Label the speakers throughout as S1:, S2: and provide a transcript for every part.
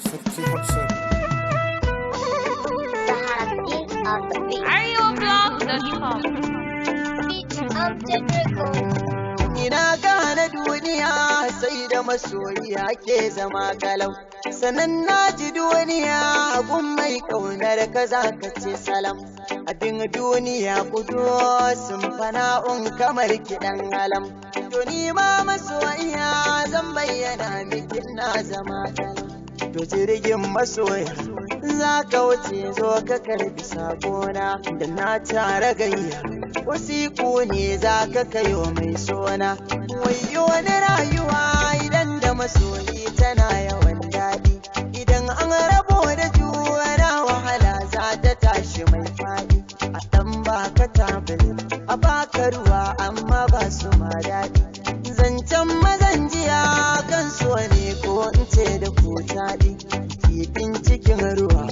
S1: sarki Hafsat.
S2: Ina gane duniya sai da masoyiya ke zama kalau, sannan na ji duniya gun mai kaunar ka za ka ce salam. Abin duniya kudu sun fana'un kamar kiɗan alam, to ni ma masoyiya zan bayyana miki na zama kalau. To jirgin masoya za ka wuce zo ka karbi sakona, da na tara gayya wasiku ne za ka kayo mai sona. Wayo wani rayuwa idan da masoyi tana yawan daɗi, idan an rabo da juna wahala za ta tashi mai faɗi. A ɗan baka tabili a baka ruwa amma ba su ma daɗi, zancen mazan jiya kan so ne ko in ce da ku taɗi. Kifin cikin ruwa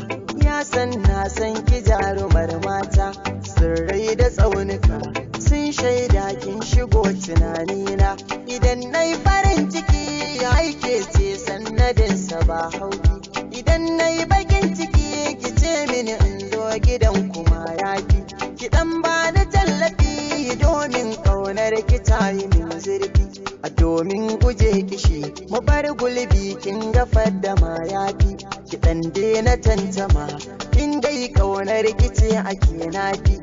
S2: ya san na san ki jarumar mata, sirrai da tsaunuka sun shaida kin shigo tunanina. Idan na yi farin ciki ya aike ce sannadinsa ba hauki, idan na yi bakin ciki ki ce mini in zo gidan kuma yaki. Ki dan ba da tallafi domin ƙaunar ki ta yi min zurfi, a domin guje kishi mu bar gulbi kin gafar da mayafi. Ki dan daina tantama in dai ƙaunar ki ce ake nafi,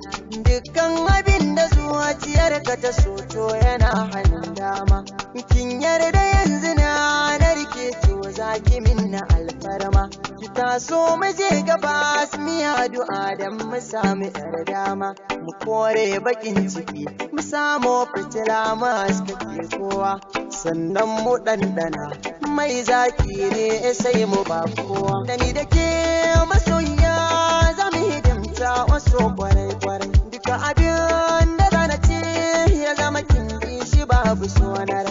S2: dukkan abin da zuciyar ka ta soto yana hannun dama. Kin yarda yanzu na narke to zaki min na alfarma, ki taso mu je gaba mi addu'a dan mu samu yar dama. Mu kore bakin ciki mu samu fitila mu haskake kowa, sannan mu ɗanɗana mai zaki ne sai mu ba kowa. Da ni da ke masoyiya za mu hidimta wasu kwarai-kwarai, duka abin da zana ce ya zama kin bi shi babu sonar